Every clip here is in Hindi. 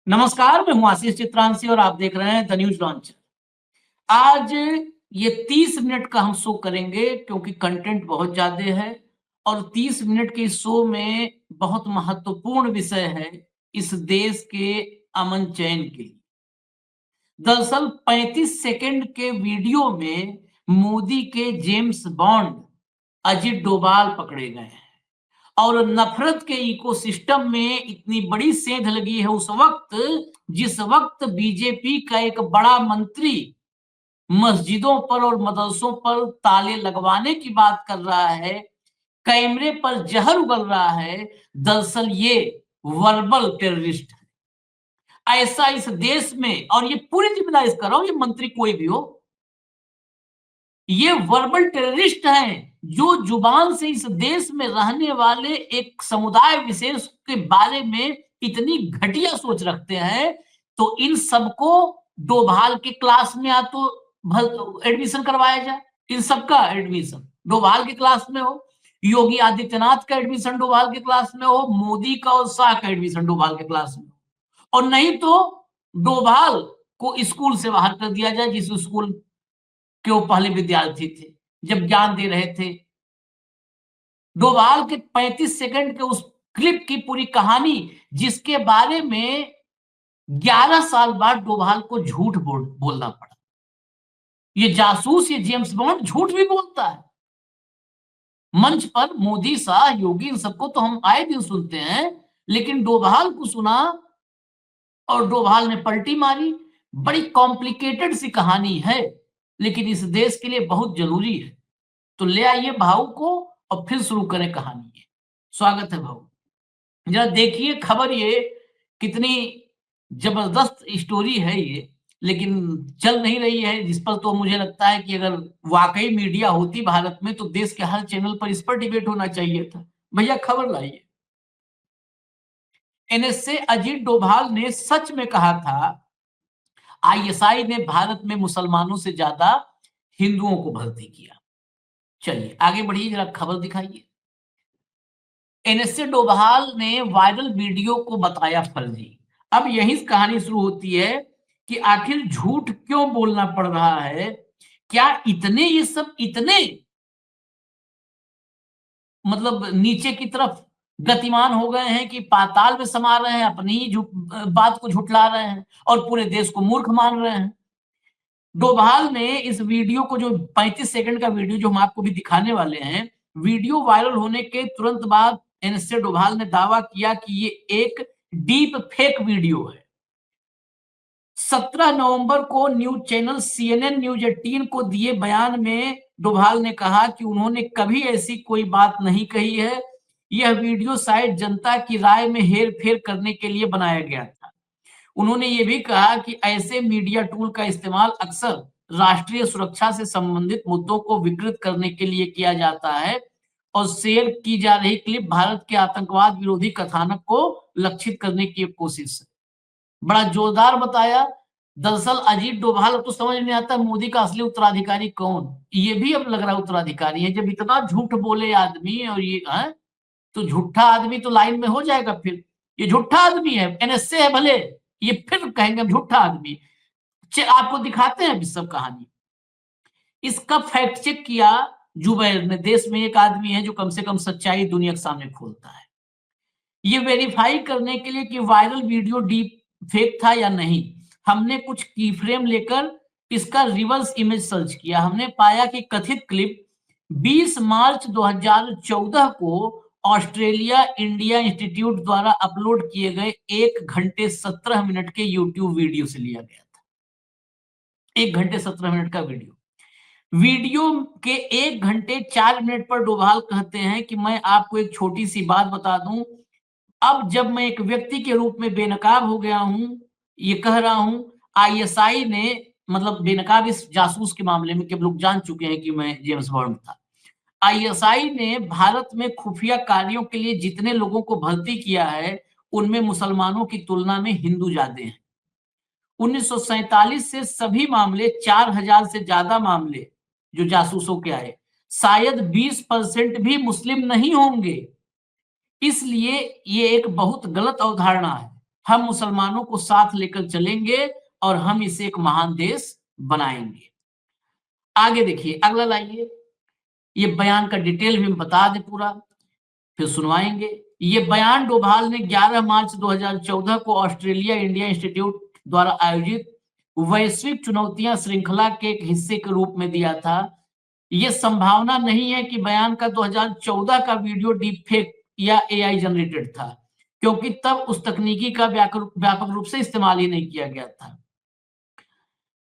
नमस्कार, मैं हूँ आशीष चित्रांशी और आप देख रहे हैं द न्यूज लॉन्च। आज ये 30 मिनट का हम शो करेंगे क्योंकि कंटेंट बहुत ज्यादा है और 30 मिनट के इस शो में बहुत महत्वपूर्ण विषय है इस देश के अमन चैन के लिए। दरअसल 35 सेकंड के वीडियो में मोदी के जेम्स बॉन्ड अजित डोभाल पकड़े गए हैं और नफरत के इकोसिस्टम में इतनी बड़ी सेंध लगी है उस वक्त जिस वक्त बीजेपी का एक बड़ा मंत्री मस्जिदों पर और मदरसों पर ताले लगवाने की बात कर रहा है, कैमरे पर जहर उगल रहा है। दरअसल ये वर्बल टेररिस्ट है। ऐसा इस देश में, और ये पूरी जिम्मेदारी कर रहा हूं, ये मंत्री कोई भी हो, ये वर्बल टेररिस्ट हैं जो जुबान से इस देश में रहने वाले एक समुदाय विशेष के बारे में इतनी घटिया सोच रखते हैं। तो इन सबको डोभाल के क्लास में या तो एडमिशन करवाया जाए, इन सबका एडमिशन डोभाल के क्लास में हो, योगी आदित्यनाथ का एडमिशन डोभाल के क्लास में हो, मोदी का और शाह का एडमिशन डोभाल के क्लास में हो, और नहीं तो डोभाल को स्कूल से बाहर कर दिया जाए जिस स्कूल के वो पहले विद्यार्थी थे जब ज्ञान दे रहे थे। डोभाल के 35 सेकंड के उस क्लिप की पूरी कहानी, जिसके बारे में 11 साल बाद डोभाल को झूठ बोलना पड़ा। ये जासूस, ये जेम्स बॉन्ड झूठ भी बोलता है। मंच पर मोदी, शाह, योगी, इन सबको तो हम आए दिन सुनते हैं, लेकिन डोभाल को सुना और डोभाल ने पलटी मारी। बड़ी कॉम्प्लिकेटेड सी कहानी है, लेकिन इस देश के लिए बहुत जरूरी है। तो ले आइए भाऊ को और फिर शुरू करें कहानी। स्वागत है भाऊ। जरा देखिए खबर, ये कितनी जबरदस्त स्टोरी है ये, लेकिन चल नहीं रही है, जिस पर तो मुझे लगता है कि अगर वाकई मीडिया होती भारत में तो देश के हर चैनल पर इस पर डिबेट होना चाहिए था। भैया खबर लाइए। एनएसए अजीत डोभाल ने सच में कहा था आईएसआई ने भारत में मुसलमानों से ज्यादा हिंदुओं को भर्ती किया। चलिए आगे बढ़िए, जरा खबर दिखाइए। एनएसए डोभाल ने वायरल वीडियो को बताया फर्जी। अब यही कहानी शुरू होती है कि आखिर झूठ क्यों बोलना पड़ रहा है। क्या इतने ये सब इतने मतलब नीचे की तरफ गतिमान हो गए हैं कि पाताल में समा रहे हैं, अपनी ही बात को झुठला रहे हैं और पूरे देश को मूर्ख मान रहे हैं। डोभाल ने इस वीडियो को, जो 35 सेकंड का वीडियो जो हम आपको भी दिखाने वाले हैं, वीडियो वायरल होने के तुरंत बाद एनएसए डोभाल ने दावा किया कि ये एक डीप फेक वीडियो है। 17 नवंबर को न्यूज चैनल सीएनएन न्यूज 18 को दिए बयान में डोभाल ने कहा कि उन्होंने कभी ऐसी कोई बात नहीं कही है। यह वीडियो शायद जनता की राय में हेर फेर करने के लिए बनाया गया था। उन्होंने ये भी कहा कि ऐसे मीडिया टूल का इस्तेमाल अक्सर राष्ट्रीय सुरक्षा से संबंधित मुद्दों को विकृत करने के लिए किया जाता है और शेयर की जा रही क्लिप भारत के आतंकवाद विरोधी कथानक को लक्षित करने की एक कोशिश है। बड़ा जोरदार बताया। दरअसल अजीत डोभाल, अब तो समझ नहीं आता मोदी का असली उत्तराधिकारी कौन। ये भी अब लग रहा है उत्तराधिकारी है। जब इतना झूठ बोले आदमी, और ये है तो झूठा आदमी तो लाइन में हो जाएगा। फिर ये झूठा आदमी है, एनएसए है भले, ये फिर कहेंगे झूठा आदमी। आपको दिखाते हैं सब कहानी। इसका फैक्ट चेक किया जुबैर ने। देश में एक आदमी है जो कम से कम सच्चाई दुनिया के सामने खोलता है। ये वेरीफाई करने के लिए कि वायरल वीडियो डीप फेक था या नहीं, हमने कुछ की फ्रेम लेकर इसका रिवर्स इमेज सर्च किया। हमने पाया कि कथित क्लिप 20 मार्च 2014 को ऑस्ट्रेलिया इंडिया इंस्टीट्यूट द्वारा अपलोड किए गए 1 घंटे 17 मिनट के यूट्यूब वीडियो से लिया गया था। 1 घंटे 17 मिनट का वीडियो के 1 घंटे 4 मिनट पर डोभाल कहते हैं कि मैं आपको एक छोटी सी बात बता दूं, अब जब मैं एक व्यक्ति के रूप में बेनकाब हो गया हूं, ये कह रहा हूं, आईएसआई ने, मतलब बेनकाब इस जासूस के मामले में कि लोग जान चुके हैं कि मैं जेम्स बॉन्ड था। आईएसआई ने भारत में खुफिया कार्यों के लिए जितने लोगों को भर्ती किया है, उनमें मुसलमानों की तुलना में हिंदू ज्यादा हैं। 1947 से सभी मामले, 4000 से ज्यादा मामले जो जासूसों के आए, शायद 20% भी मुस्लिम नहीं होंगे। इसलिए ये एक बहुत गलत अवधारणा है। हम मुसलमानों को साथ लेकर चलेंगे और हम इसे एक महान देश बनाएंगे। आगे देखिए, अगला लाइए। ये बयान का डिटेल भी हम बता दें पूरा, फिर सुनवाएंगे। ये बयान डोभाल ने 11 मार्च 2014 को ऑस्ट्रेलिया इंडिया इंस्टीट्यूट द्वारा आयोजित वैश्विक चुनौतियां श्रृंखला के एक हिस्से के रूप में दिया था। ये संभावना नहीं है कि बयान का 2014 का वीडियो डीप फेक या एआई जनरेटेड था, क्योंकि तब उस तकनीकी का व्यापक रूप से इस्तेमाल ही नहीं किया गया था।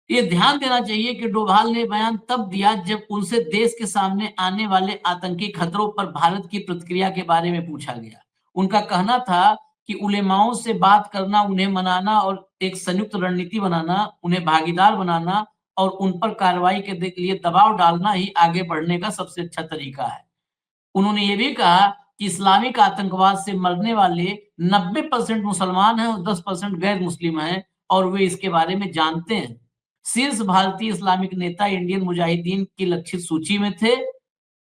ये ध्यान देना चाहिए कि डोभाल ने बयान तब दिया जब उनसे देश के सामने आने वाले आतंकी खतरों पर भारत की प्रतिक्रिया के बारे में पूछा गया। उनका कहना था कि उलेमाओं से बात करना, उन्हें मनाना और एक संयुक्त रणनीति बनाना, उन्हें भागीदार बनाना और उन पर कार्रवाई के लिए दबाव डालना ही आगे बढ़ने का सबसे अच्छा तरीका है। उन्होंने ये भी कहा कि इस्लामिक आतंकवाद से मरने वाले 90% मुसलमान हैं और 10% गैर मुस्लिम हैं और वे इसके बारे में जानते हैं। शीर्ष भारतीय इस्लामिक नेता इंडियन मुजाहिदीन की लक्षित सूची में थे।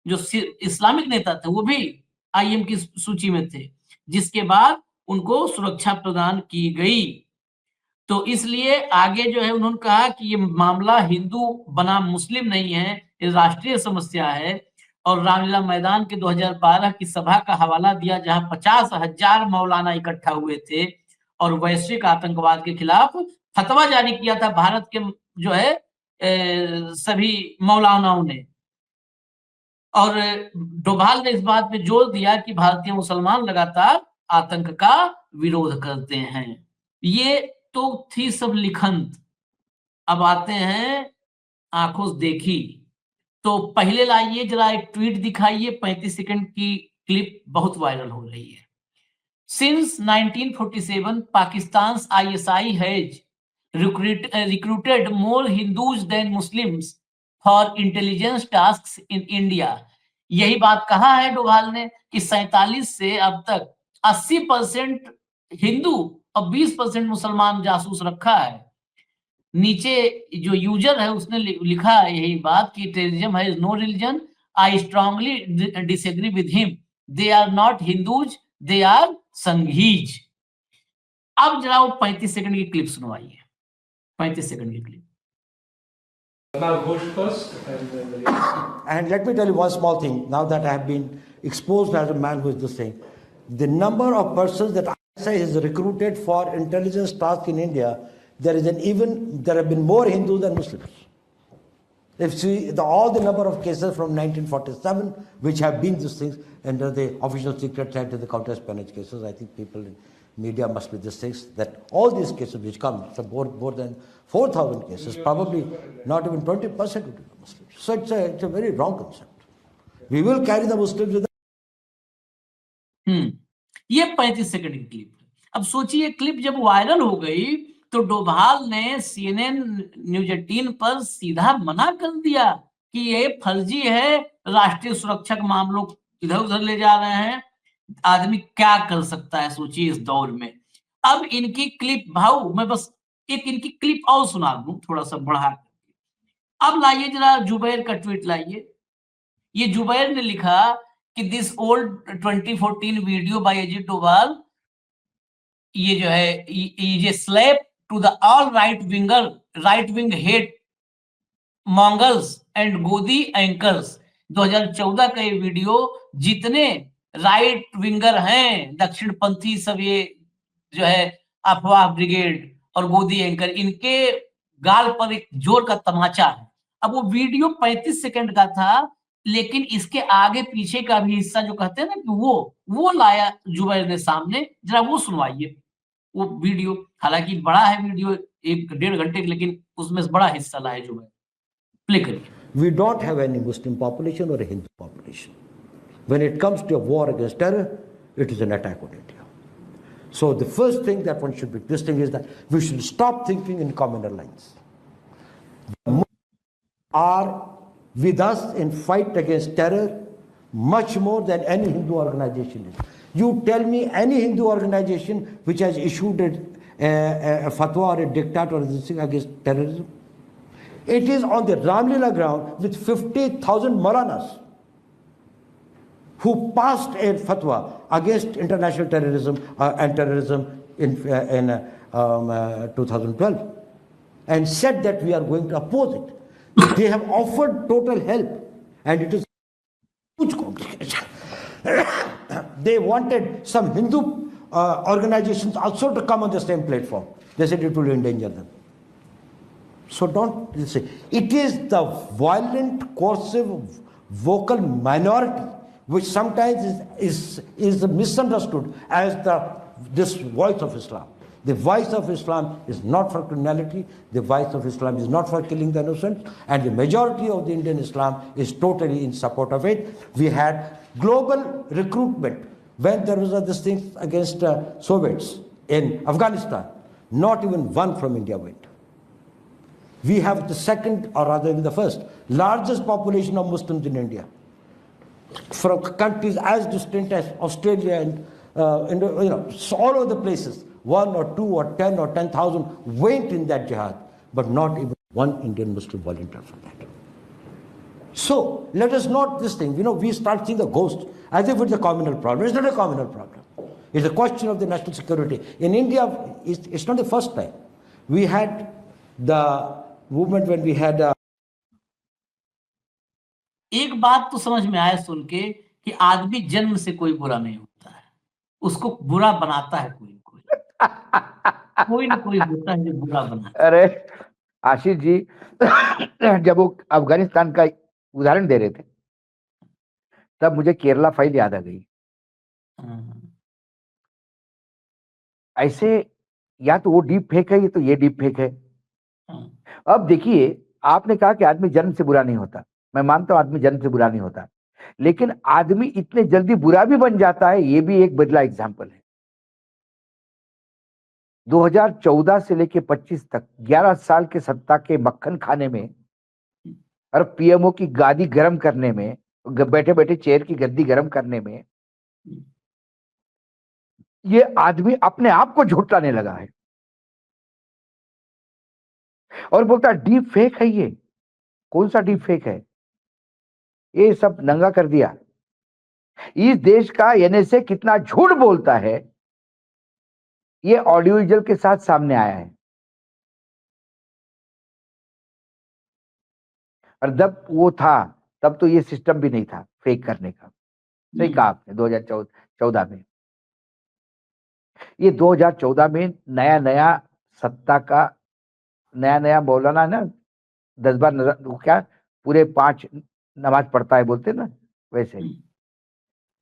जो इस्लामिक नेता थे वो भी आईएम की सूची में थे, जिसके बाद उनको सुरक्षा प्रदान की गई। तो इसलिए आगे जो है उन्होंने कहा कि ये मामला हिंदू बनाम मुस्लिम नहीं है, ये राष्ट्रीय समस्या है। और रामलीला मैदान के 2012 की सभा का हवाला दिया, जहां 50,000 मौलाना इकट्ठा हुए थे और वैश्विक आतंकवाद के खिलाफ फतवा जारी किया था भारत के जो है सभी मौलानाओं ने। और डोभाल ने इस बात पे जोर दिया कि भारतीय मुसलमान लगातार आतंक का विरोध करते हैं। ये तो थी सब लिखंत। अब आते हैं आंखों देखी। तो पहले लाइए जरा एक ट्वीट दिखाइए, 35 सेकंड की क्लिप बहुत वायरल हो रही है। Since 1947, Pakistan's ISI has recruited more Hindus than Muslims for intelligence tasks in India. यही बात कहा है डोभाल ने कि 47 से अब तक 80% हिंदू और 20% मुसलमान जासूस रखा है। नीचे जो यूजर है उसने लिखा है यही बात कि टेररिज्म है no religion, I strongly disagree with him, they are not Hindus, they are Sanghis. अब जरा वो 35 सेकंड की क्लिप सुनवाइए, 35 सेकंड की clip. Now Ghosh first and then the And let me tell you one small thing, now that I have been exposed as a man who is this thing, the number of persons that ISI has recruited for intelligence tasks in India, there have been more Hindus than Muslims. If you see all the number of cases from 1947, which have been these things under the official secret side of the counter-espionage cases, I think people in media must be these things, that all these cases which come, so more than 4,000 cases, probably not even 20% would be Muslims. So it's a very wrong concept. We will carry the Muslims with ये 35 सेकंड की क्लिप है। अब सोचिए क्लिप जब वायरल हो गई तो डोभाल ने CNN न्यूज 18 पर सीधा मना कर दिया कि ये फर्जी है, राष्ट्रीय सुरक्षा के मामलों इधर उधर ले जा रहे हैं, आदमी क्या कर सकता है सोचिए इस दौर में। अब इनकी क्लिप भाऊ मैं बस एक इनकी क्लिप और सुना दूं थोड़ा सा बढ़ा करके। अब लाइए जरा जुबैर का ट्वीट लाइए। ये जुबैर ने लिखा कि this old 2014 video by Ajit Doval, ये जो है ये slap to the all right wing hate mongrels and गोदी एंकर्स। 2014 का ये वीडियो जितने राइट विंगर हैं, दक्षिणपंथी सब ये जो है अफवाह ब्रिगेड और गोदी एंकर, इनके गाल पर एक जोर का तमाचा है। अब वो वीडियो 35 सेकंड का था, लेकिन इसके आगे पीछे का भी हिस्सा जो कहते हैं ना कि वो लाया जुबैर ने सामने, जरा वो सुनवाइए वो वीडियो। हालांकि बड़ा है वीडियो, 1-1.5 घंटे, लेकिन उसमें बड़ा हिस्सा लाया जुबैर। प्ले करिए। We don't have any Muslim population or a Hindu population. When it comes to a war against terror, it is an attack on India. So the first thing that one should be this thing is that we should stop thinking in communal lines. The Muslims are with us in fight against terror much more than any Hindu organization is. You tell me any Hindu organization which has issued a fatwa or a diktat or this thing against terrorism. It is on the Ramlila ground with 50,000 Maulanas who passed a fatwa against international terrorism and terrorism in 2012 and said that we are going to oppose it. They have offered total help, and it is huge complication. They wanted some Hindu organizations also to come on the same platform. They said it will endanger them. So don't say it is the violent, coercive, vocal minority which sometimes is misunderstood as this voice of Islam. The voice of Islam is not for criminality, the voice of Islam is not for killing the innocent, and the majority of the Indian Islam is totally in support of it. We had global recruitment when there was this thing against Soviets in Afghanistan. Not even one from India went. We have the second, or rather the first, largest population of Muslims in India. From countries as distant as Australia and so all over the places, 1 or 2 or 10 or 10,000 went in that jihad, but not even one Indian Muslim volunteer for that. So let us not this thing, we start seeing the ghost as if it's a communal problem. It's not a communal problem. It's a question of the national security. In India, it's not the first time. We had the movement when we had एक बात तो समझ में आया सुन के कि आदमी जन्म से कोई बुरा नहीं होता है, उसको बुरा बनाता है कोई कोई ना कोई होता है जो बुरा बनाता है। अरे आशीष जी जब वो अफगानिस्तान का उदाहरण दे रहे थे तब मुझे केरला फाइल याद आ गई। ऐसे या तो वो डीप फेक है, ये तो ये डीप फेक है। अब देखिए, आपने कहा कि आदमी जन्म से बुरा नहीं होता, मैं मानता हूं आदमी जन्म से बुरा नहीं होता, लेकिन आदमी इतने जल्दी बुरा भी बन जाता है, ये भी एक बदला एग्जाम्पल है। 2014 से लेके 25 तक 11 साल के सत्ता के मक्खन खाने में और पीएमओ की गादी गर्म करने में, बैठे बैठे चेयर की गद्दी गर्म करने में ये आदमी अपने आप को झुटलाने लगा है और बोलता है डीप फेक है। ये कौन सा डीप फेक है? ये सब नंगा कर दिया। इस देश का एनएसए कितना झूठ बोलता है ये ऑडियो विजुअल के साथ सामने आया है। और जब वो था तब तो ये सिस्टम भी नहीं था फेक करने का। सही कहा आपने। 2014 में, ये 2014 में नया नया सत्ता का नया नया मौलाना ना 10 बार क्या पूरे 5 नमाज पढ़ता है बोलते ना, वैसे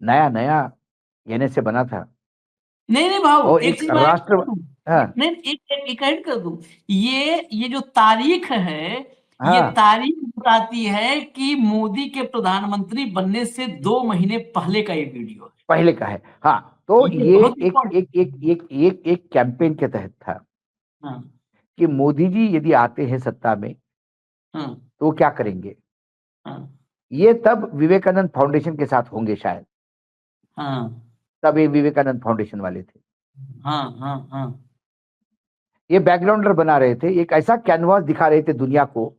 नया नया एनएसए बना था। नहीं भाव, एक राष्ट्र नहीं एक ऐड कर दूं, ये जो तारीख है ये तारीख बताती है कि मोदी के प्रधानमंत्री बनने से 2 महीने पहले का ये वीडियो है, पहले का है। हाँ, तो ये एक कैंपेन के तहत था कि मोदी जी यदि आते हैं सत्ता में तो वो क्या करेंगे। ये तब विवेकानंद फाउंडेशन के साथ होंगे शायद। तब ये विवेकानंद फाउंडेशन वाले थे। ये बैकग्राउंडर बना रहे थे, एक ऐसा कैनवास दिखा रहे थे दुनिया को।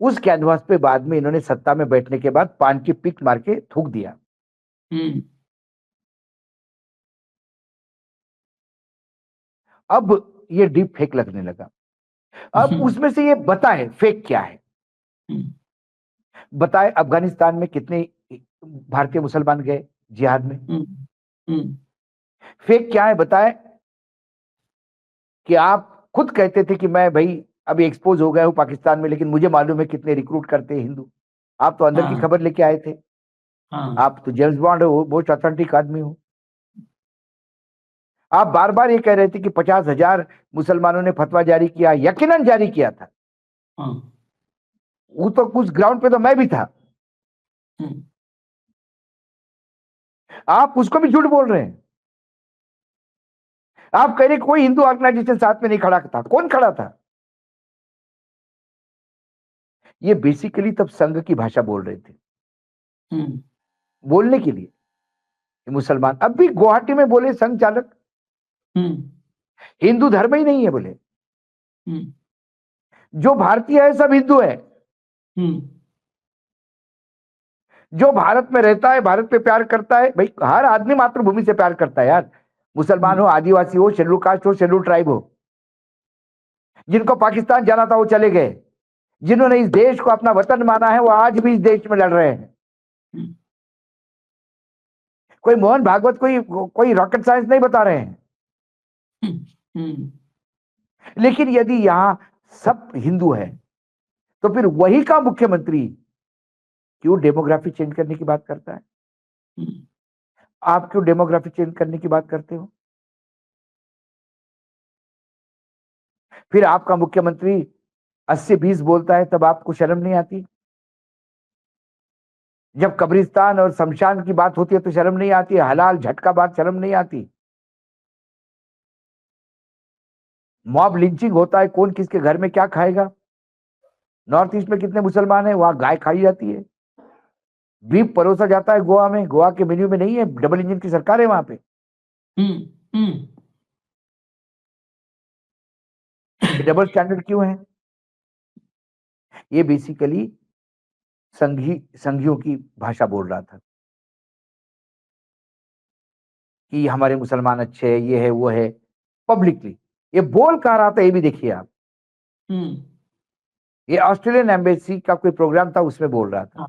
उस कैनवास पे बाद में इन्होंने सत्ता में बैठने के बाद पान की पिक मार के थूक दिया। अब ये डीप फेक लगने लगा। अब उसमें से ये बताए फेक क्या है, बताए अफगानिस्तान में कितने भारतीय मुसलमान गए जिहाद में। फेक क्या है बताए कि आप खुद कहते थे कि मैं भाई अभी एक्सपोज हो गया हूं पाकिस्तान में, लेकिन मुझे मालूम है कितने रिक्रूट करते हैं हिंदू। आप तो अंदर की खबर लेके आए थे। आप तो जेम्स बॉन्ड हो, बहुत ऑथेंटिक आदमी हो। आप बार बार ये कह रहे थे कि 50,000 मुसलमानों ने फतवा जारी किया, यकीनन जारी किया था। वो तो कुछ ग्राउंड पे तो मैं भी था। आप उसको भी झूठ बोल रहे हैं। आप कह रहे कोई हिंदू ऑर्गेनाइजेशन साथ में नहीं खड़ा था। कौन खड़ा था? ये बेसिकली तब संघ की भाषा बोल रहे थे बोलने के लिए मुसलमान। अब भी गुवाहाटी में बोले संघ चालक हिंदू धर्म ही नहीं है बोले। जो भारतीय है सब हिंदू है। जो भारत में रहता है, भारत पे प्यार करता है। भाई हर आदमी मातृभूमि से प्यार करता है यार। मुसलमान हो, आदिवासी हो, शेड्यूल कास्ट हो, शेड्यूल ट्राइब हो, जिनको पाकिस्तान जाना था वो चले गए, जिन्होंने इस देश को अपना वतन माना है वो आज भी इस देश में लड़ रहे हैं। कोई मोहन भागवत कोई रॉकेट साइंस नहीं बता रहे हैं। लेकिन यदि यहां सब हिंदू है तो फिर वही का मुख्यमंत्री क्यों डेमोग्राफी चेंज करने की बात करता है? आप क्यों डेमोग्राफी चेंज करने की बात करते हो? फिर आपका मुख्यमंत्री 80-20 बोलता है तब आपको शर्म नहीं आती? जब कब्रिस्तान और शमशान की बात होती है तो शर्म नहीं आती? हलाल झटका बात शर्म नहीं आती? मॉब लिंचिंग होता है, कौन किसके घर में क्या खाएगा? नॉर्थ ईस्ट में कितने मुसलमान हैं, वहां गाय खाई जाती है, बीफ परोसा जाता है गोवा में, गोवा के मेन्यू में नहीं है, डबल इंजन की सरकार है वहां पे। डबल स्टैंडर्ड क्यों है? ये बेसिकली संघियों की भाषा बोल रहा था कि हमारे मुसलमान अच्छे है, ये है वो है, पब्लिकली। ये बोल कह रहा था ये भी देखिए आप। ये ऑस्ट्रेलियन एम्बेसी का कोई प्रोग्राम था उसमें बोल रहा था,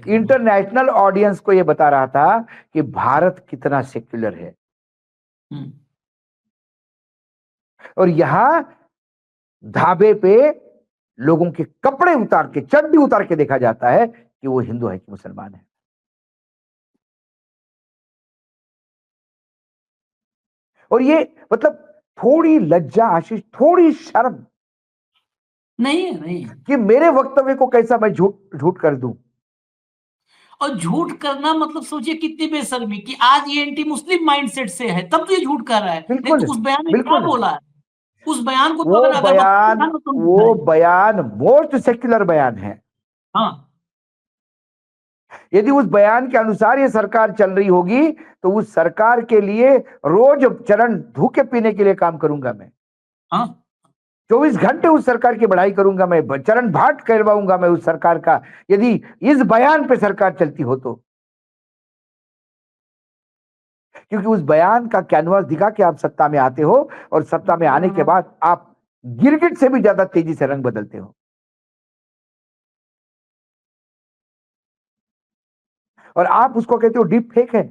इंटरनेशनल ऑडियंस को ये बता रहा था कि भारत कितना सेक्युलर है। और यहां ढाबे पे लोगों के कपड़े उतार के, चड्डी उतार के देखा जाता है कि वो हिंदू है कि मुसलमान है। और ये मतलब थोड़ी लज्जा आशीष, थोड़ी शर्म नहीं है, नहीं कि मेरे वक्तव्य को कैसा मैं झूठ कर दूं। और झूठ करना मतलब सोचिए कितनी बेशर्मी कि आज ये एंटी मुस्लिम माइंडसेट से है तब तो ये झूठ कर रहा है। नहीं तो उस बयान में क्या बोला है? उस बयान को वो बयान मोस्ट सेक्युलर बयान है। हाँ, यदि उस बयान के अनुसार ये सरकार चल रही होगी तो उस सरकार के लिए रोज चरण धूके पीने के लिए काम करूंगा मैं। हाँ, 24 घंटे उस सरकार की बढ़ाई करूंगा मैं, चरण भाट करवाऊंगा मैं उस सरकार का, यदि इस बयान पे सरकार चलती हो तो। क्योंकि उस बयान का कैनवास दिखा के आप सत्ता में आते हो और सत्ता में आने के बाद आप गिरगिट से भी ज्यादा तेजी से रंग बदलते हो। और आप उसको कहते हो डीप फेक है।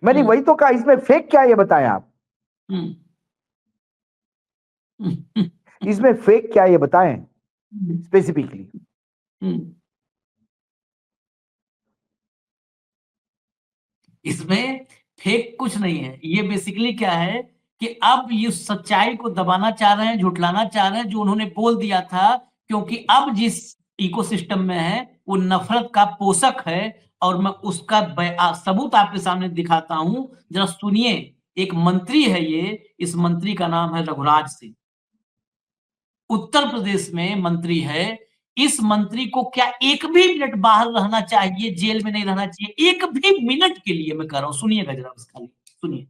मैंने वही तो कहा, इसमें फेक क्या है ये बताएं आप। इसमें फेक क्या है ये बताएं स्पेसिफिकली। इसमें फेक कुछ नहीं है। ये बेसिकली क्या है कि अब ये सच्चाई को दबाना चाह रहे हैं, झुठलाना चाह रहे हैं जो उन्होंने बोल दिया था, क्योंकि अब जिस इकोसिस्टम में है वो नफरत का पोषक है। और मैं उसका सबूत आपके सामने दिखाता हूं, जरा सुनिए। एक मंत्री है ये, इस मंत्री का नाम है रघुराज सिंह, उत्तर प्रदेश में मंत्री है। इस मंत्री को क्या एक भी मिनट बाहर रहना चाहिए, जेल में नहीं रहना चाहिए एक भी मिनट के लिए? मैं कह रहा हूं, सुनिएगा जरा, उसका सुनिए।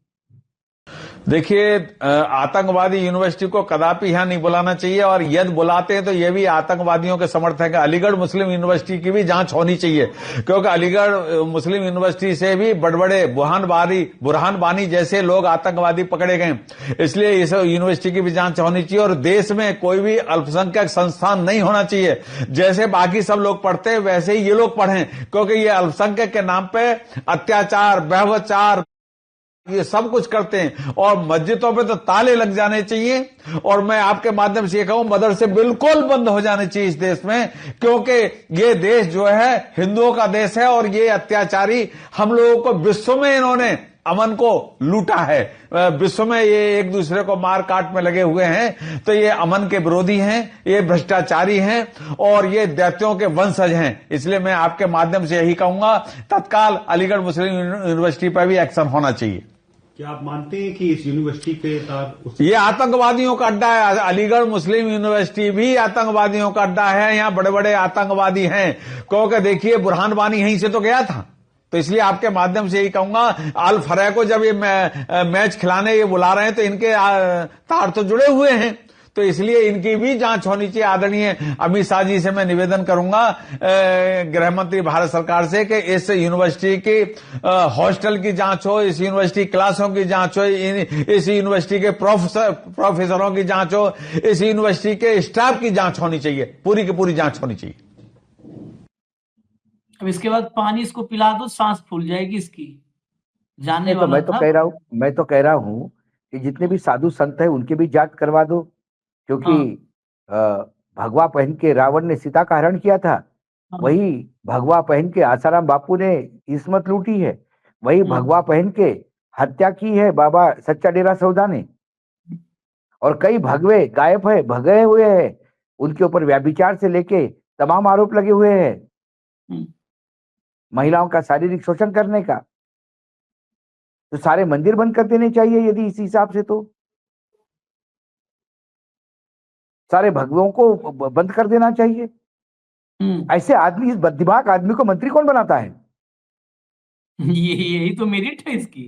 देखिए, आतंकवादी यूनिवर्सिटी को कदापि यहां नहीं बुलाना चाहिए, और यदि बुलाते हैं तो ये भी आतंकवादियों के समर्थक है। अलीगढ़ मुस्लिम यूनिवर्सिटी की भी जांच होनी चाहिए, क्योंकि अलीगढ़ मुस्लिम यूनिवर्सिटी से भी बड़े-बड़े बुरहान बानी जैसे लोग आतंकवादी पकड़े गए। इसलिए इस यूनिवर्सिटी की भी जांच होनी चाहिए। और देश में कोई भी अल्पसंख्यक संस्थान नहीं होना चाहिए। जैसे बाकी सब लोग पढ़ते हैं वैसे ही ये लोग पढ़ें, क्योंकि ये अल्पसंख्यक के नाम पे अत्याचार, व्यभिचार, ये सब कुछ करते हैं। और मस्जिदों पे तो ताले लग जाने चाहिए, और मैं आपके माध्यम से ये कहूं मदरसे बिल्कुल बंद हो जाने चाहिए इस देश में, क्योंकि ये देश जो है हिंदुओं का देश है। और ये अत्याचारी हम लोगों को विश्व में इन्होंने अमन को लूटा है। विश्व में ये एक दूसरे को मार काट में लगे हुए हैं, तो ये अमन के विरोधी हैं, ये भ्रष्टाचारी हैं और ये दैत्यों के वंशज हैं। इसलिए मैं आपके माध्यम से यही कहूंगा, तत्काल अलीगढ़ मुस्लिम यूनिवर्सिटी पर भी एक्शन होना चाहिए। क्या आप मानते हैं कि इस यूनिवर्सिटी के ये आतंकवादियों का अड्डा है? अलीगढ़ मुस्लिम यूनिवर्सिटी भी आतंकवादियों का अड्डा है। यहाँ बड़े बड़े आतंकवादी हैं, क्योंकि देखिए बुरहान बानी यहीं से तो गया था। तो इसलिए आपके माध्यम से यही कहूंगा, अल फरह को जब ये मैच खिलाने ये बुला रहे हैं तो इनके तार तो जुड़े हुए हैं। तो इसलिए इनकी भी जांच होनी चाहिए। आदरणीय अमित शाह जी से मैं निवेदन करूंगा, गृह मंत्री भारत सरकार से, कि इस यूनिवर्सिटी की हॉस्टल की जांच हो, इस यूनिवर्सिटी क्लासों की जांच हो, इस यूनिवर्सिटी के प्रोफेसरों की जांच हो, इस यूनिवर्सिटी के स्टाफ की जांच होनी चाहिए, पूरी की पूरी जांच होनी चाहिए। अब इसके बाद पानी इसको पिला दो, सांस फूल जाएगी इसकी, जाने तो वाला मैं तो था। कह रहा हूं कि जितने भी साधु संत है उनकी भी जांच करवा दो, क्योंकि भगवा पहन के रावण ने सीता का हरण किया था, वही भगवा पहन के आसाराम बापू ने इस्मत लूटी है, वही भगवा पहन के हत्या की है बाबा सच्चा डेरा सौदा ने, और कई भगवे गायब है, भगे हुए हैं, उनके ऊपर व्यभिचार से लेके तमाम आरोप लगे हुए हैं, महिलाओं का शारीरिक शोषण करने का। तो सारे मंदिर बंद कर देने चाहिए यदि इस हिसाब से, तो सारे भगवों को बंद कर देना चाहिए। ऐसे आदमी, इस बददिमाग आदमी को मंत्री कौन बनाता है? यही तो मेरिट है इसकी,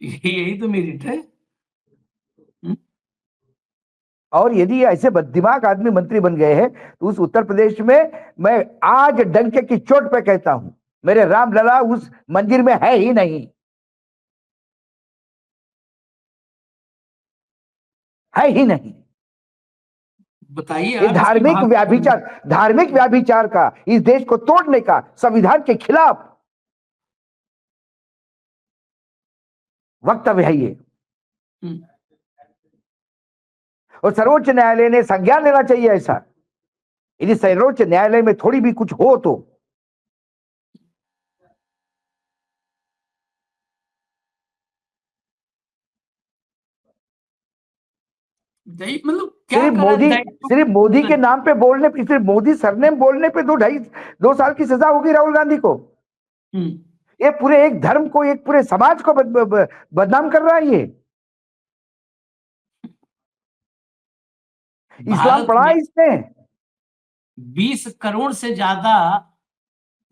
यही तो मेरिट है। और यदि ऐसे बददिमाग आदमी मंत्री बन गए हैं तो उस उत्तर प्रदेश में, मैं आज डंके की चोट पे कहता हूं, मेरे राम लला उस मंदिर में है ही नहीं, है ही नहीं। बताइए ये आप इसकी धार्मिक व्याभिचार का, इस देश को तोड़ने का, संविधान के खिलाफ वक्तव्य है ये। और सर्वोच्च न्यायालय ने संज्ञान लेना चाहिए ऐसा। यदि सर्वोच्च न्यायालय में थोड़ी भी कुछ हो तो मतलब क्या सिर्फ मोदी के नाम पे बोलने पे, सिर्फ मोदी सरनेम बोलने पे 2 साल की सजा होगी राहुल गांधी को। ये पूरे एक धर्म को, एक पूरे समाज को बदनाम कर रहा है ये। इस्लाम पढ़ा है इसने। 20 करोड़ से ज्यादा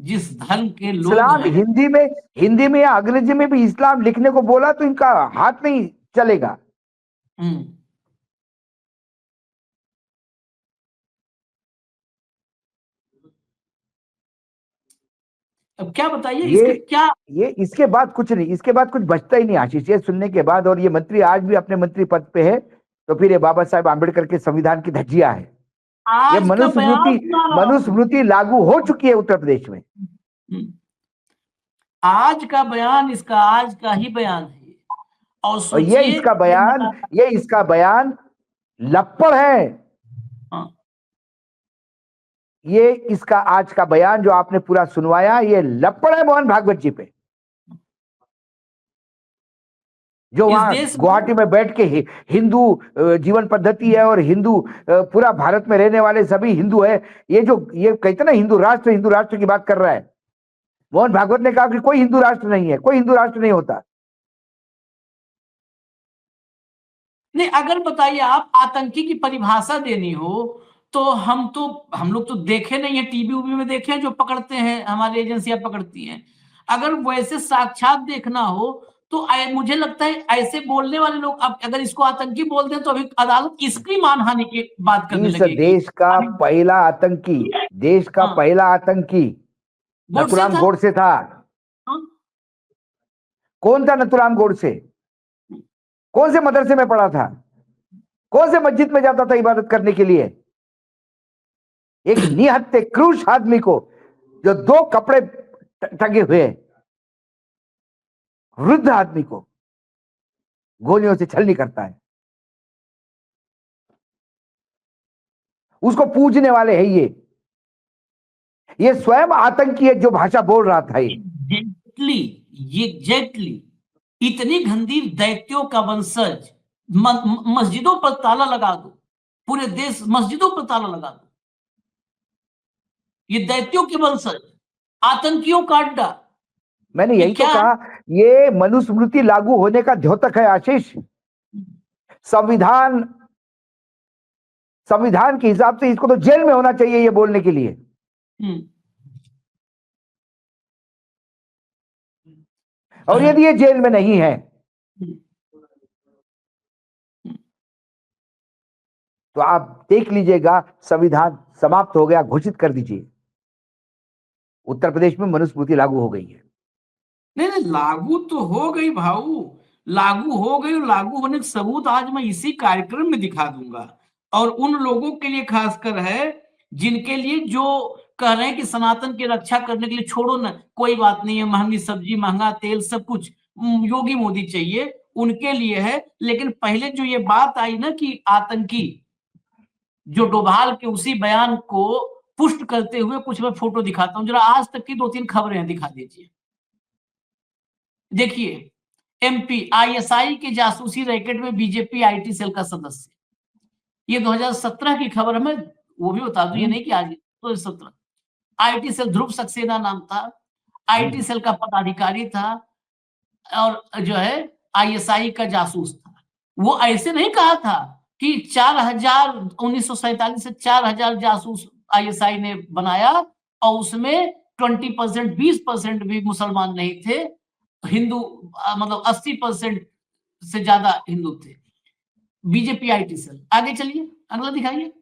जिस धर्म के लोग इस्लाम हिंदी में या अंग्रेजी में भी इस्लाम लिखने को बोला तो इनका हाथ नहीं चलेगा। अब क्या बताइए, ये इसके बाद कुछ नहीं, इसके बाद कुछ बचता ही नहीं आशीष, ये सुनने के बाद। और ये मंत्री आज भी अपने मंत्री पद पे है, तो फिर ये बाबा साहेब आंबेडकर के संविधान की धज्जिया है। ये मनुस्मृति लागू हो चुकी है उत्तर प्रदेश में। आज का बयान इसका आज का ही बयान है। और ये इसका बयान लप्पड़ है। ये इसका आज का बयान जो आपने पूरा सुनवाया, ये लप्पड़ है मोहन भागवत जी पे, जो वहां गुवाहाटी में बैठ के हिंदू जीवन पद्धति है और हिंदू पूरा भारत में रहने वाले सभी हिंदू है, ये कहते ना हिंदू राष्ट्र की बात कर रहा है। मोहन भागवत ने कहा कि कोई हिंदू राष्ट्र नहीं है, कोई हिंदू राष्ट्र नहीं होता। नहीं, अगर बताइए आप आतंकी की परिभाषा देनी हो तो हम लोग तो देखे नहीं है, टीवी उवी में देखे हैं जो पकड़ते हैं, हमारी एजेंसियां पकड़ती हैं। अगर वैसे साक्षात देखना हो तो मुझे लगता है ऐसे बोलने वाले लोग, अब अगर इसको आतंकी बोल दें तो अभी अदालत इसकी मानहानि की बात करने लगेगी। देश का पहला आतंकी नथुराम गोडसे था। कौन था नथुराम गोडसे? कौन से मदरसे में पढ़ा था? कौन से मस्जिद में जाता था इबादत करने के लिए? एक निहत्थे क्रूश आदमी को, जो 2 कपड़े टंगे हुए, वृद्ध आदमी को गोलियों से छलनी करता है। उसको पूजने वाले हैं ये स्वयं आतंकी है जो भाषा बोल रहा था। एग्जैक्टली इतनी गंदी दैत्यों का वंशज, मस्जिदों पर ताला लगा दो, पूरे देश मस्जिदों पर ताला लगा दो। ये दैत्यों के वंशज, आतंकियों का अड्डा। मैंने यही तो कहा, ये मनुस्मृति लागू होने का द्योतक है आशीष। संविधान के हिसाब से इसको तो जेल में होना चाहिए ये बोलने के लिए। और यदि ये जेल में नहीं है तो आप देख लीजिएगा, संविधान समाप्त हो गया, घोषित कर दीजिए, उत्तर प्रदेश में मनुस्मृति लागू हो गई है। नहीं नहीं, लागू तो हो गई भाऊ, लागू हो गई, और लागू होने के सबूत आज मैं इसी कार्यक्रम में दिखा दूंगा। और उन लोगों के लिए खासकर है जिनके लिए, जो कह रहे हैं कि सनातन की रक्षा करने के लिए छोड़ो ना, कोई बात नहीं है, महंगी सब्जी, महंगा तेल, सब कुछ योगी मोदी चाहिए, उनके लिए है। लेकिन पहले जो ये बात आई ना कि आतंकी, जो डोभाल के उसी बयान को पुष्ट करते हुए कुछ मैं फोटो दिखाता हूं, जरा आज तक की 2-3 खबरें दिखा दीजिए। देखिए, एमपी आईएसआई के जासूसी रैकेट में बीजेपी आईटी सेल का सदस्य, ये 2017 की खबर है। मैं वो भी बता दूं, ये नहीं कि आज, 2017। आईटी सेल, ध्रुव सक्सेना नाम था, आईटी सेल का पदाधिकारी था, और जो है आईएसआई का जासूस था। वो ऐसे नहीं कहा था कि 4000 1947 से 4000 जासूस आईएसआई ने बनाया, और उसमें 20%, 20% भी मुसलमान नहीं थे, हिंदू मतलब 80% से ज्यादा हिंदू थे। BJP IT cell. आगे चलिए, अगला दिखाइए।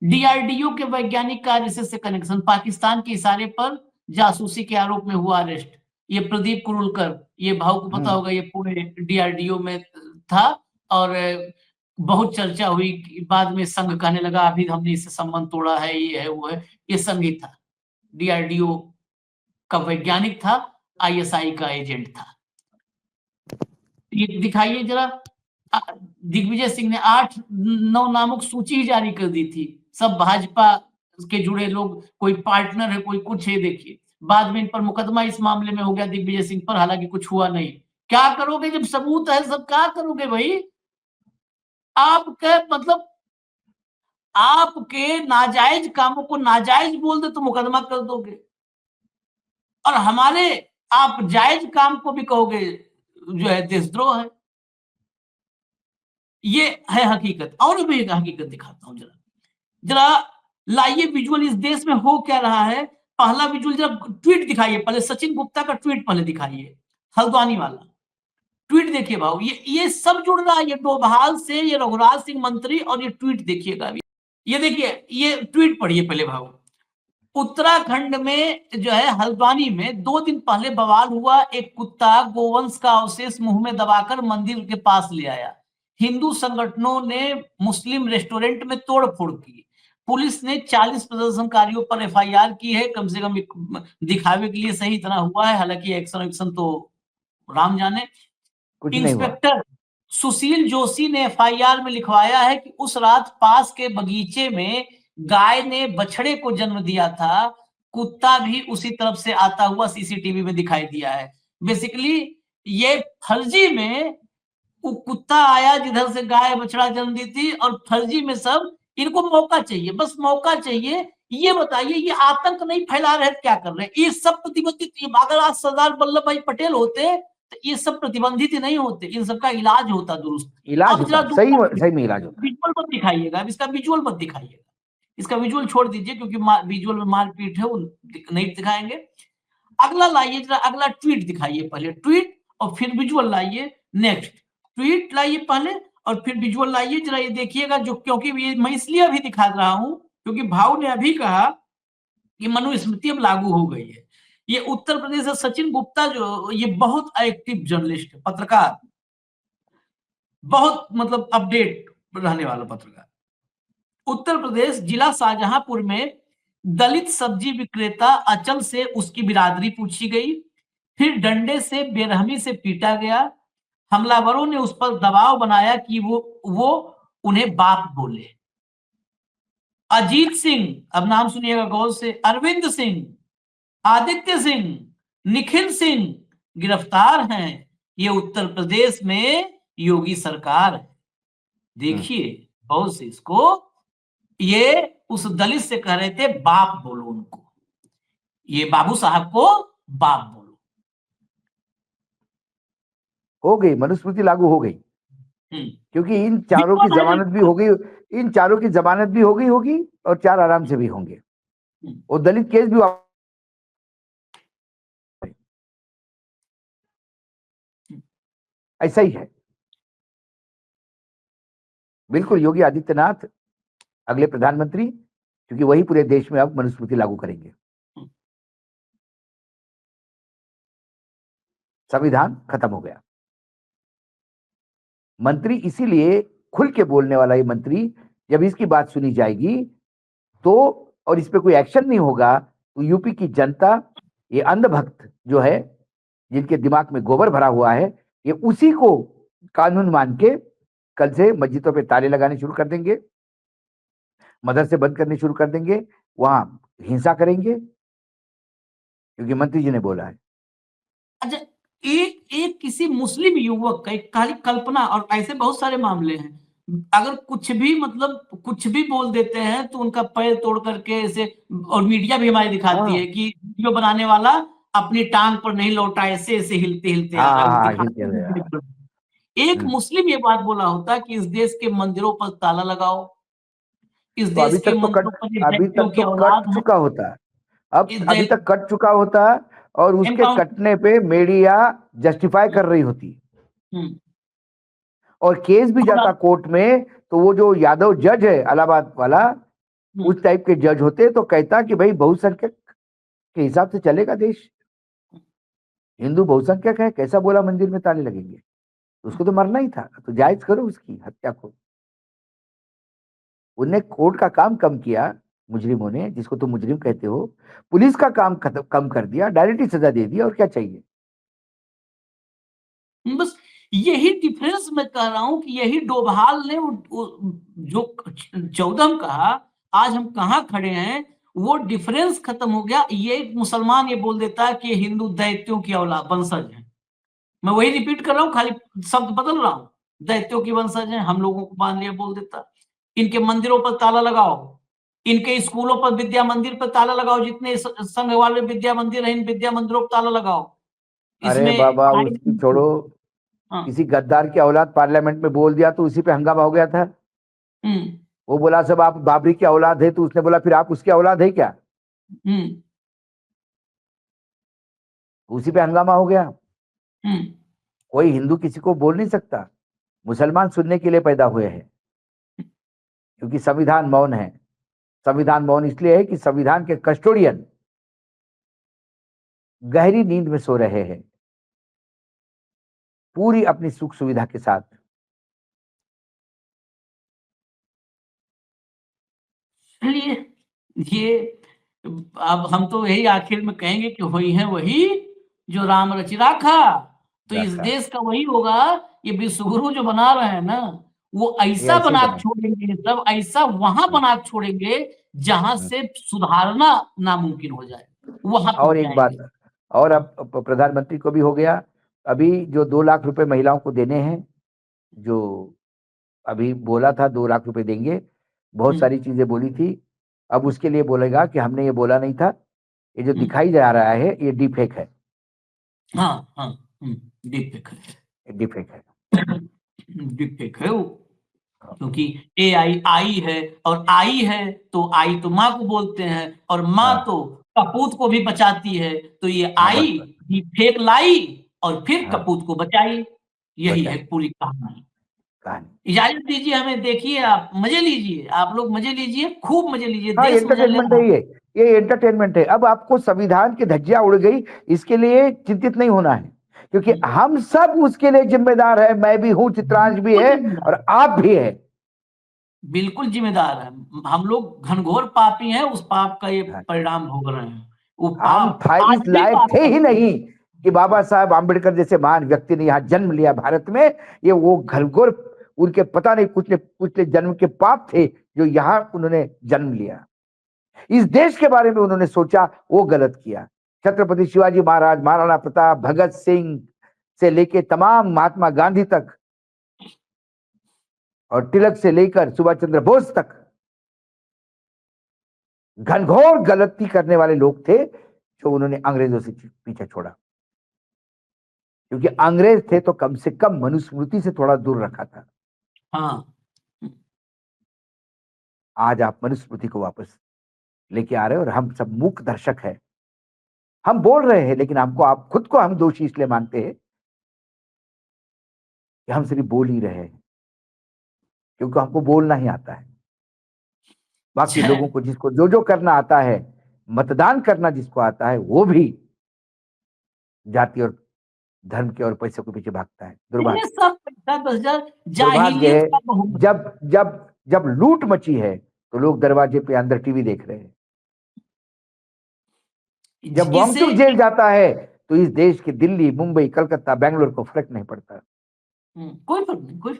डीआरडीओ के वैज्ञानिक का आरएसएस से कनेक्शन, पाकिस्तान के इशारे पर जासूसी के आरोप में हुआ अरेस्ट। ये प्रदीप कुरुलकर, ये भाव को पता होगा, ये पूरे डीआरडीओ में था, और बहुत चर्चा हुई। बाद में संघ कहने लगा अभी हमने इससे संबंध तोड़ा है, ये है वो है, ये संघ ही था। डीआरडीओ का वैज्ञानिक था, आईएसआई का एजेंट था। ये दिखाइए जरा। दिग्विजय सिंह ने 8-9 नामों की सूची जारी कर दी थी, सब भाजपा के जुड़े लोग, कोई पार्टनर है, कोई कुछ है। देखिए, बाद में इन पर मुकदमा इस मामले में हो गया दिग्विजय सिंह पर, हालांकि कुछ हुआ नहीं। क्या करोगे जब सबूत है सब, क्या करोगे भाई? आपके मतलब आपके नाजायज कामों को नाजायज बोल दे तो मुकदमा कर दोगे, और हमारे आप जायज काम को भी कहोगे जो है देशद्रोह है। ये है हकीकत। और भी एक हकीकत दिखाता हूं, जरा जरा लाइए विजुअल, इस देश में हो क्या रहा है। पहला विजुअल जरा ट्वीट दिखाइए, पहले सचिन गुप्ता का ट्वीट पहले दिखाइए, हल्द्वानी वाला ट्वीट देखिए भाव। ये सब जुड़ रहा है, ये डोभाल से, ये रघुराज सिंह मंत्री, और ये ट्वीट देखिएगा अभी। ये देखिए, ये ट्वीट पढ़िए पहले भाव। उत्तराखंड में जो है हल्द्वानी में 2 दिन पहले बवाल हुआ, एक कुत्ता गोवंश का अवशेष मुंह में दबाकर मंदिर के पास ले आया। हिंदू संगठनों ने मुस्लिम रेस्टोरेंट में तोड़फोड़ की। पुलिस ने 40 प्रदर्शनकारियों पर एफआईआर की है, कम से कम दिखावे के लिए सही इतना हुआ है, हालांकि एक्शन तो राम जाने। कुछ नहीं हुआ। इंस्पेक्टर सुशील जोशी ने एफआईआर में लिखवाया है कि उस रात पास के बगीचे में गाय ने बछड़े को जन्म दिया था, कुत्ता भी उसी तरफ से आता हुआ सीसीटीवी में दिखाई दिया है। बेसिकली ये फर्जी में वो कुत्ता आया जिधर से गाय बछड़ा जन्म दी थी, और फर्जी में सब इनको मौका चाहिए, बस मौका चाहिए। ये बताइए, ये आतंक नहीं फैला रहे, क्या कर रहे हैं? ये सब प्रतिबंधित। अगर आज सरदार वल्लभ भाई पटेल होते तो ये सब प्रतिबंधित ही नहीं होते, इन सबका इलाज होता दुरुस्त। इलाज अब जरा होता, सही में इलाज होता। विजुअल मत दिखाइएगा, अब इसका विजुअल मत दिखाइएगा, इसका विजुअल छोड़ दीजिए, क्योंकि विजुअल में मारपीट है, वो नहीं दिखाएंगे। अगला लाइए जरा, अगला ट्वीट दिखाइए, पहले ट्वीट और फिर विजुअल लाइए। नेक्स्ट ट्वीट लाइए पहले, और फिर विजुअल लाइए। जरा ये देखिएगा, जो क्योंकि ये मैं इसलिए अभी दिखा रहा हूं क्योंकि भाव ने अभी कहा कि मनुस्मृति अब लागू हो गई है। ये उत्तर प्रदेश से सचिन गुप्ता, जो ये बहुत एक्टिव जर्नलिस्ट है, पत्रकार, बहुत मतलब अपडेट रहने वाला पत्रकार। उत्तर प्रदेश जिला शाहजहांपुर में दलित सब्जी विक्रेता अचल से उसकी बिरादरी पूछी गई, फिर डंडे से बेरहमी से पीटा गया। हमलावरों ने उस पर दबाव बनाया कि वो उन्हें बाप बोले। अजीत सिंह, अब नाम सुनिएगा गौर से, अरविंद सिंह, आदित्य सिंह, निखिल सिंह गिरफ्तार हैं। ये उत्तर प्रदेश में योगी सरकार है। देखिए गौर से इसको, ये उस दलित से कह रहे थे बाप बोलो उनको, ये बाबू साहब को बाप बोलो। हो गई, मनुस्मृति लागू हो गई, क्योंकि इन चारों की जमानत भी हो गई, इन चारों की जमानत भी हो गई होगी, और 4 आराम से भी होंगे। और दलित केस भी ऐसा ही है। बिल्कुल, योगी आदित्यनाथ अगले प्रधानमंत्री, क्योंकि वही पूरे देश में अब मनुस्मृति लागू करेंगे। संविधान खत्म हो गया। मंत्री इसीलिए खुल के बोलने वाला ये मंत्री, जब इसकी बात सुनी जाएगी तो, और इस पे कोई एक्शन नहीं होगा, तो यूपी की जनता, ये अंधभक्त जो है, जिनके दिमाग में गोबर भरा हुआ है, ये उसी को कानून मान के कल से मस्जिदों पे ताले लगाने शुरू कर देंगे, मदरसे बंद करने शुरू कर देंगे, वहां हिंसा करेंगे, क्योंकि मंत्री जी ने बोला है। अच्छा, एक एक किसी मुस्लिम युवक का एक खाली कल्पना, और ऐसे बहुत सारे मामले हैं, अगर कुछ भी मतलब कुछ भी बोल देते हैं तो उनका पैर तोड़ करके ऐसे, और मीडिया भी हमारी दिखाती है कि वीडियो बनाने वाला अपनी टांग पर नहीं लौटा, ऐसे ऐसे हिलते हिलते आ रहा है, दिखाते हैं। एक मुस्लिम ये बात बोला होता कि इस देश के मंदिरों पर ताला लगाओ, इस तो देश के मंदिरों पर ये दैत्यों की औलाद कट चुका होता है, अब इस अभी तक कट चुका होता, और उसके कटने पे मीडिया जस्टिफाई कर रही होती, और केस भी जाता कोर्ट में, तो वो जो यादव जज है इलाहाबाद वाला, उस टाइप के जज होते तो कहता कि भाई बहुसंख्यक के हिसाब से चलेगा देश, हिंदू बहुसंख्यक है, कैसा बोला मंदिर में ताले लगेंगे, उसको तो मरना ही था, तो जायज करो उसकी हत्या को। उन्हें कोर्ट का काम कम किया मुजरिमों ने, जिसको तुम मुजरिम कहते हो, पुलिस का काम कम कर दिया, डायरेक्ट ही सजा दे दी, और क्या चाहिए। बस यही डिफरेंस मैं कह रहा हूं कि यही डोभाल ने जो 14 कहा, आज हम कहां खड़े हैं, वो डिफरेंस खत्म हो गया। ये मुसलमान ये बोल देता है कि हिंदू दैत्यों की औलाद वंशज है, मैं वही रिपीट कर रहा हूं, खाली शब्द बदल रहा हूं, दैत्यों की वंशज है, हम लोगों को मान लिया बोल देता। इनके मंदिरों पर ताला लगाओ, इनके स्कूलों पर विद्या मंदिर पर ताला लगाओ, जितने संघ वाले विद्या मंदिर है, इन विद्या मंदिरों पर ताला लगाओ। अरे बाबा उसकी छोड़ो, किसी गद्दार की औलाद पार्लियामेंट में बोल दिया तो उसी पे हंगामा हो गया था। वो बोला सब आप बाबरी की औलाद है, तो उसने बोला फिर आप उसकी औलाद है क्या, उसी पे हंगामा हो गया। कोई हिंदू किसी को बोल नहीं सकता, मुसलमान सुनने के लिए पैदा हुए हैं, क्योंकि संविधान मौन है। संविधान मौन इसलिए है कि संविधान के कस्टोडियन गहरी नींद में सो रहे हैं, पूरी अपनी सुख सुविधा के साथ। चलिए, ये अब हम तो यही आखिर में कहेंगे कि वही है वही जो राम रचि राखा, तो इस देश का वही होगा। ये विश्वगुरु जो बना रहे हैं ना, वो ऐसा बना छोड़ेंगे, सब ऐसा वहां बना छोड़ेंगे जहां से सुधारना नामुमकिन हो जाए, वहां। और एक बात, और अब प्रधानमंत्री को भी हो गया, अभी जो 2 लाख रुपए महिलाओं को देने हैं, जो अभी बोला था 2 लाख रुपए देंगे, बहुत सारी चीजें बोली थी, अब उसके लिए बोलेगा कि हमने ये बोला नहीं था, ये जो दिखाई जा रहा है ये डीप फेक है। हाँ, डीप फेक है, डीप फेक है, डीप फेक है वो, क्योंकि AI आई है, और आई है तो आई तो माँ को बोलते हैं, और माँ तो कपूत को भी बचाती है, तो ये आई डीप फेक लाई और फिर कपूत को बचाई, यही है पूरी कहानी। इजाजत दीजिए हमें, देखिए आप मजे लीजिए, आप लोग मजे लीजिए, खूब मजे लीजिए। हाँ, एंटरटेनमेंट है ये एंटरटेनमेंट है। अब आपको संविधान की धज्जियां उड़ गई, इसके लिए चिंतित नहीं होना है, क्योंकि हम सब उसके लिए जिम्मेदार है। मैं भी हूं, चित्रांश भी है, और आप भी है, बिल्कुल जिम्मेदार है। हम लोग घनघोर पापी हैं, उस पाप का ये परिणाम भोग रहे हैं। वो पाप हम इस लायक थे ही नहीं कि बाबा साहब आम्बेडकर जैसे महान व्यक्ति ने यहाँ जन्म लिया भारत में। ये वो घनघोर, उनके पता नहीं कुछ जन्म के पाप थे जो यहाँ उन्होंने जन्म लिया। इस देश के बारे में उन्होंने सोचा, वो गलत किया। छत्रपति शिवाजी महाराज, महाराणा प्रताप, भगत सिंह से लेके तमाम महात्मा गांधी तक, और तिलक से लेकर सुभाष चंद्र बोस तक घनघोर गलती करने वाले लोग थे, जो उन्होंने अंग्रेजों से पीछे छोड़ा, क्योंकि अंग्रेज थे तो कम से कम मनुस्मृति से थोड़ा दूर रखा था। हाँ, आज आप मनुस्मृति को वापस लेके आ रहे हो, और हम सब मूक दर्शक है। हम बोल रहे हैं, लेकिन आप खुद को हम दोषी इसलिए मानते हैं कि हम सिर्फ बोल ही रहे हैं। क्योंकि हमको बोलना ही आता है। बाकी अच्छा। लोगों को जिसको जो जो करना आता है, मतदान करना जिसको आता है, वो भी जाति और धर्म के और पैसे के पीछे भागता है। ये दुर्भाग्य सब पैसा 10,000 दुर्भाग्य जाहिलियत है। का बहुमत। जब जब जब लूट मची है तो लोग दरवाजे पे अंदर टीवी देख रहे हैं। जब इसे वांगचुक जेल जाता है तो इस देश के दिल्ली, मुंबई, कलकत्ता, बेंगलोर को फर्क नहीं पड़ता। कोई फर्क नहीं, कोई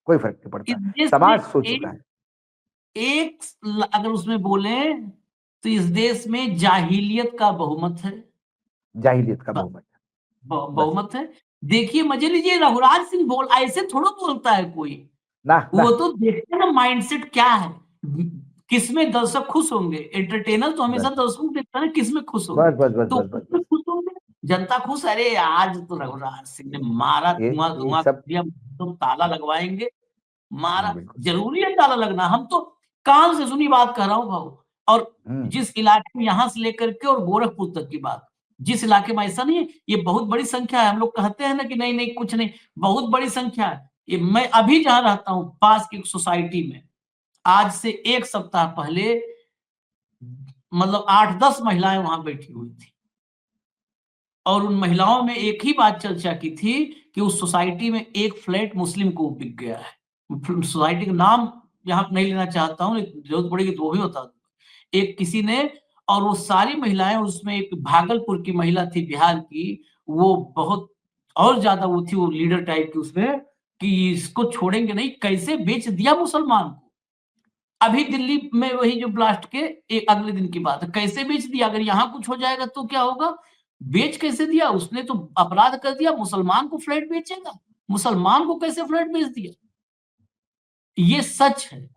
कोई फर्क नहीं इस पड़ता। देश समाज में सो चुका है। अगर उसमें बोले तो इस देश में जाहिलियत का बहुमत है। जाहिलियत का बहुमत है। बहुमत है। देखिए, मजे लीजिए, रघुराज सिंह बोल ऐसे थोड़ा बोलता है कोई। ना वो तो देखते हैं ना माइंडसेट क्या है, किसमें दर्शक खुश होंगे। एंटरटेनर तो हमेशा दर्शकों को देखता है ना, किसमें खुश होंगे। बस बस बस तो बस बस किसमें बस खुश होंगे, जनता खुश। अरे आज तो रघुराज सिंह ने मारा, ये धुआं धुआं कर सब दिया, तो ताला लगवाएंगे। मारा, बिल्कुल। जरूरी है ताला लगना। हम तो कान से सुनी बात कर रहा हूँ भाऊ। और जिस इलाके में यहां से लेकर के और गोरखपुर तक की बात, जिस इलाके में ऐसा नहीं है, ये बहुत बड़ी संख्या है। हम लोग कहते हैं ना कि नहीं नहीं कुछ नहीं, बहुत बड़ी संख्या है। ये मैं अभी जहां रहता हूँ पास की सोसाइटी में, आज से 1 सप्ताह पहले मतलब 8-10 महिलाएं वहां बैठी हुई थी, और उन महिलाओं में एक ही बात चर्चा की थी कि उस सोसाइटी में एक फ्लैट मुस्लिम को बिक गया है। सोसाइटी का नाम यहाँ नहीं लेना चाहता हूँ, जरूरत पड़ेगी तो वो भी बता दूं। एक किसी ने, और वो सारी महिलाएं, उसमें एक भागलपुर की महिला थी, बिहार की, वो बहुत और ज्यादा वो थी, वो लीडर टाइप की उसमें, कि इसको छोड़ेंगे नहीं, कैसे बेच दिया मुसलमान को। अभी दिल्ली में वही जो ब्लास्ट के एक अगले दिन की बात है, कैसे बेच दिया। अगर यहाँ कुछ हो जाएगा तो क्या होगा, बेच कैसे दिया उसने, तो अपराध कर दिया। मुसलमान को फ्लैट बेचेगा, मुसलमान को कैसे फ्लैट बेच दिया। ये सच है।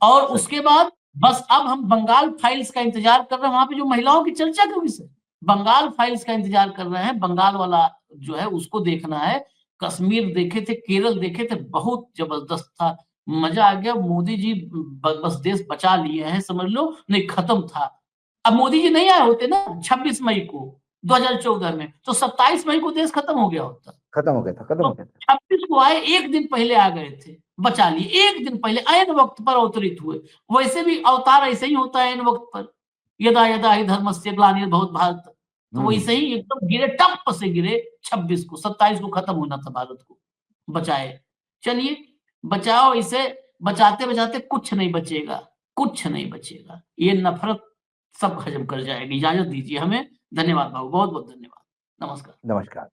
और उसके बाद बस अब हम बंगाल फाइल्स का इंतजार कर रहे हैं, वहां पे जो महिलाओं की चर्चा का विषय, बंगाल फाइल्स का इंतजार कर रहे हैं। बंगाल वाला जो है उसको देखना है। कश्मीर देखे थे, केरल देखे थे, बहुत जबरदस्त था, मजा आ गया। मोदी जी बस देश बचा लिए हैं, समझ लो, नहीं खत्म था। अब मोदी जी नहीं आए होते ना 26 मई को 2014 में, तो 27 मई को देश खत्म हो गया होता। खत्म हो गया था, खत्म तो हो गया था। 26 को आए, एक दिन पहले आ गए थे, बचा लिए। एक दिन पहले ऐन वक्त पर अवतरित हुए। वैसे भी अवतार ऐसे ही होता है ऐन वक्त पर, यदा यदा ही धर्मस्य ग्लानिर्भवति भारत। तो वैसे ही एकदम गिरे, टप से गिरे 26 को। 27 को खत्म होना था भारत को, बचाए। चलिए, बचाओ इसे, बचाते बचाते कुछ नहीं बचेगा, कुछ नहीं बचेगा। ये नफरत सब हजम कर जाएगी। इजाजत दीजिए हमें। धन्यवाद बाबू, बहुत बहुत धन्यवाद। नमस्कार। नमस्कार।